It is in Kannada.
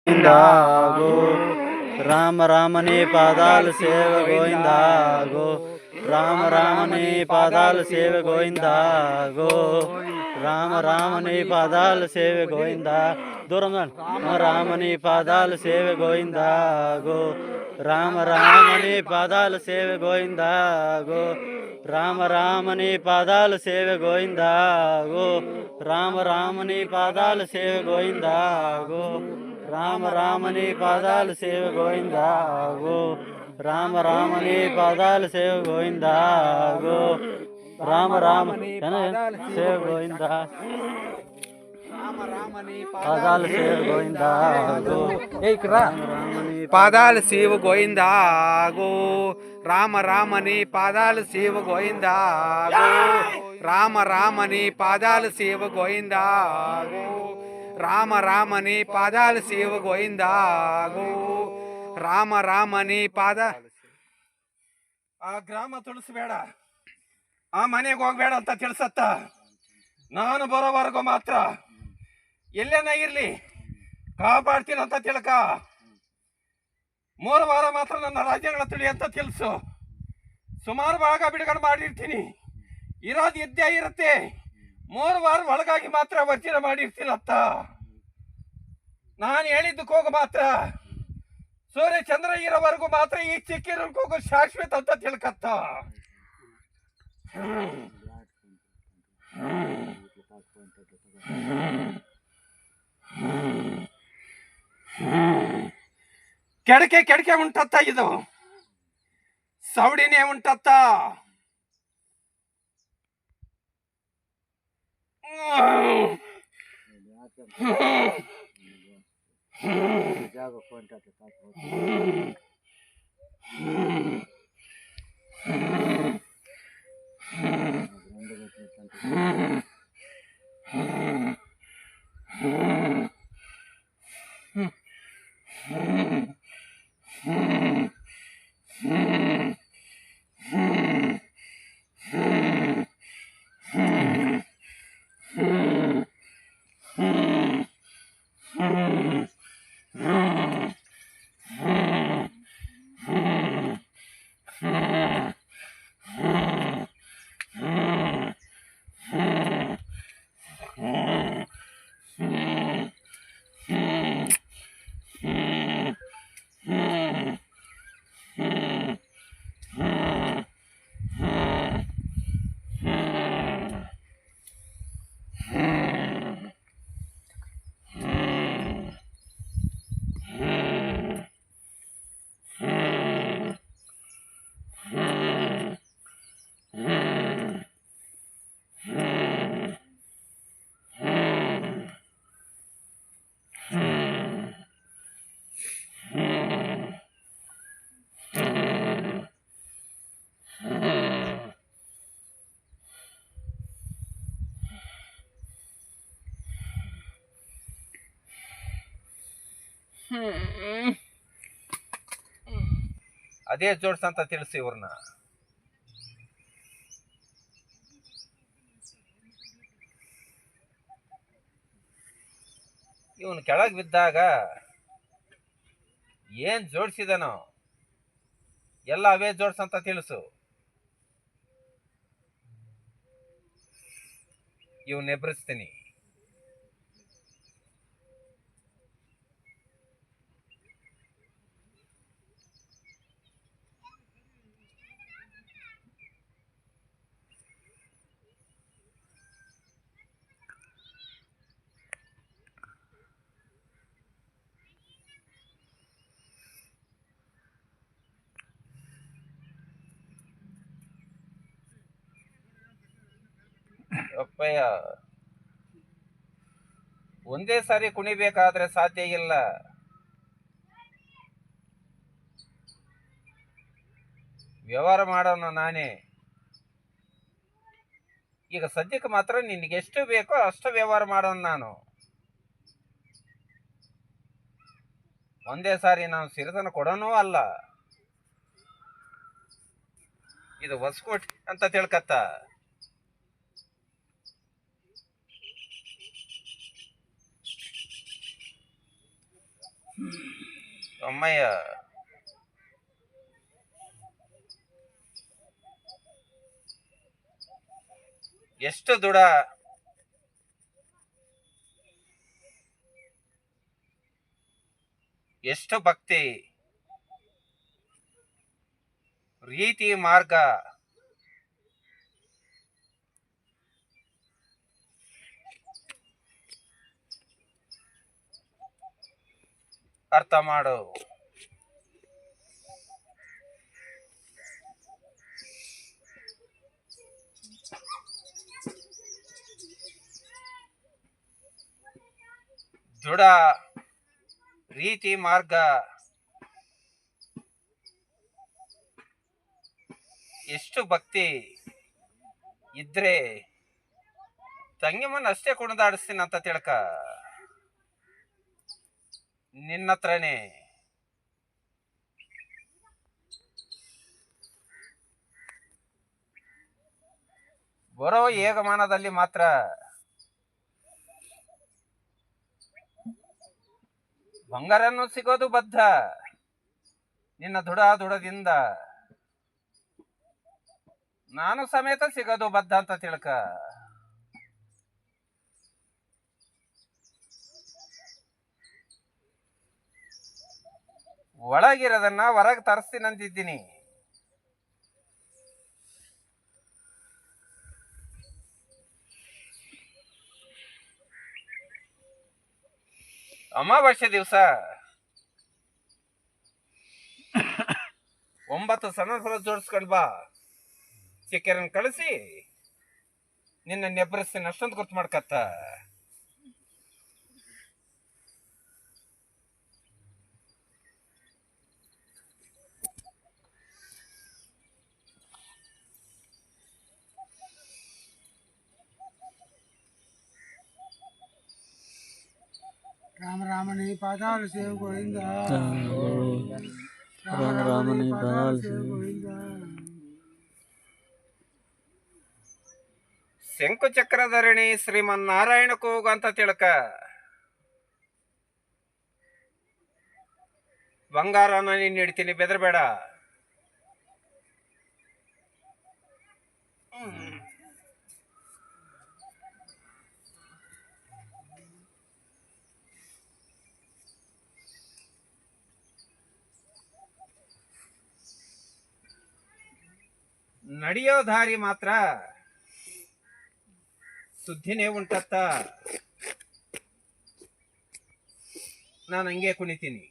గో రామ రామని పాదాలు సేవ గోవిందా గో రామ రామని పాదాలు సేవ గోవిందా గో రామ రామని పాదాలు సేవ గోవిందా దూరం రామ రామని పాదాలు సేవ గోవిందా గో రామ రామని పాదాలు సేవ గోవిందా గో రామ రామని పాదాలు సేవ గోవిందా గో రామ రామని పాదాలు సేవ గోవిందా గో రామ రామని పాదాలు సేవ గోవిందా గో రామ రామని పాదాలు సేవ గోవిందా గో రామ రామని సేవ గోవిందా పాదాలు సేవ గోవిందా గో పాదాలు శివ గోవిందా గో రామ రామని పాదాలు శివ గోవిందా గో రామ రామని పాదాలు శివ గోవిందా గో రామ రామని పాదాలు శివ గోవిందా గో ರಾಮ ರಾಮನಿ ಪಾದ ಆ ಗ್ರಾಮ ತುಳಿಸ್ಬೇಡ, ಆ ಮನೆಗೆ ಹೋಗ್ಬೇಡ ಅಂತ ತಿಳಿಸತ್ತ. ನಾನು ಬರೋವರೆಗೂ ಮಾತ್ರ ಎಲ್ಲೇನ ಇರ್ಲಿ ಕಾಪಾಡ್ತೀನಿ ಅಂತ ತಿಳ್ಕ. 3 ವಾರ ಮಾತ್ರ ನನ್ನ ರಾಜ್ಯಗಳ ತುಳಿ ಅಂತ ತಿಳಿಸು. ಸುಮಾರು ಭಾಗ ಬಿಡುಗಡೆ ಮಾಡಿರ್ತೀನಿ, ಇರೋದು ಇದ್ದೇ ಇರುತ್ತೆ. 3 ವಾರ ಒಳಗಾಗಿ ಮಾತ್ರ ವಚನ ಮಾಡಿರ್ತೀನತ್ತ. ನಾನು ಹೇಳಿದ್ದಕ್ಕೆ ಹೋಗು ಮಾತ್ರ. ಸೂರ್ಯ ಚಂದ್ರ ಇರೋವರೆಗೂ ಮಾತ್ರ ಈ ಚಿಕ್ಕಿರೋರ್ಗೆ ಹೋಗೋ ಶಾಶ್ವತ ಅಂತ ತಿಳ್ಕತ್ತ. ಕೆಡಕೆ ಕೆಡಕೆ ಉಂಟತ್ತ, ಇದು ಸವಡಿನೇ ಉಂಟತ್ತ. ಅದೇ ಜೋಡ್ಸಂತ ತಿಳಿಸಿ ಇವ್ರನ್ನ. ಇವನು ಕೆಳಗೆ ಬಿದ್ದಾಗ ಏನ್ ಜೋಡಿಸಿದನೋ ಎಲ್ಲ ಅವೇ ಜೋಡ್ಸಂತ ತಿಳಿಸು. ಇವನ್ ಎಬ್ರಿಸ್ತೀನಿ. ಅಪ್ಪಯ್ಯ, ಒಂದೇ ಸಾರಿ ಕುಣಿಬೇಕಾದ್ರೆ ಸಾಧ್ಯ ಇಲ್ಲ. ವ್ಯವಹಾರ ಮಾಡೋನು ನಾನೇ. ಈಗ ಸದ್ಯಕ್ಕೆ ಮಾತ್ರ ನಿನಗೆ ಎಷ್ಟು ಬೇಕೋ ಅಷ್ಟು ವ್ಯವಹಾರ ಮಾಡೋನು ನಾನು. ಒಂದೇ ಸಾರಿ ನಾನು ಸಿರಿತನ ಕೊಡೋನೂ ಅಲ್ಲ. ಇದು ಹೊಸಕೋಟೆ ಅಂತ ತಿಳ್ಕತ್ತ. ಅಮ್ಮಯ್ಯ ಎಷ್ಟು ದೃಢ, ಎಷ್ಟು ಭಕ್ತಿ, ರೀತಿ ಮಾರ್ಗ, ಅರ್ಥ ಮಾಡು. ದೃಢ ರೀತಿ ಮಾರ್ಗ, ಎಷ್ಟು ಭಕ್ತಿ ಇದ್ರೆ ತಂಗಿಮನ್ ಅಷ್ಟೇ ಕುಣಿದಾಡಿಸ್ತೀನಿ ಅಂತ ತಿಳ್ಕ. ನಿನ್ನತ್ರನೇ ಬರೋ ಏಗಮಾನದಲ್ಲಿ ಮಾತ್ರ ಬಂಗಾರನ್ನು ಸಿಗೋದು ಬದ್ಧ. ನಿನ್ನ ದೃಢದಿಂದ ನಾನು ಸಮೇತ ಸಿಗೋದು ಬದ್ಧ ಅಂತ ತಿಳ್ಕ. ಒಳಗಿರೋದನ್ನ ಹೊರಗೆ ತರಿಸ್ತೀನಂತಿದ್ದೀನಿ. ಅಮಾವಾಸ್ಯೆ ದಿವಸ 9 ಸಣ್ಣ ಜೋಡಿಸ್ಕೊಂಡ್ ಬಾ. ಚಿಕ್ಕರನ್ನ ಕಳಿಸಿ ನಿನ್ನ ನೆಬ್ಬರಿಸ್ತೀನಿ, ಅಷ್ಟೊಂದು ಗುರ್ತು ಮಾಡ್ಕತ್ತ. రామ రామ నీ పాదాలు సేవ గోవిందా. రామ రామ నీ పాదాలు సేవ గోవిందా. ಶಂಕು ಚಕ್ರಧರಣಿ ಶ್ರೀಮನ್ನಾರಾಯಣ ಕೂಗು ಅಂತ ತಿಳ್ಕ. ಬಂಗಾರನ ನೀನ್ ಇಡ್ತೀನಿ, ಬೆದರಬೇಡ. ನಡೆಯೋ ದಾರಿ ಮಾತ್ರ ಸುದ್ದಿನೇ ಉಂಟತ್ತ. ನಾನು ಹಂಗೆ ಕುಣಿತೀನಿ.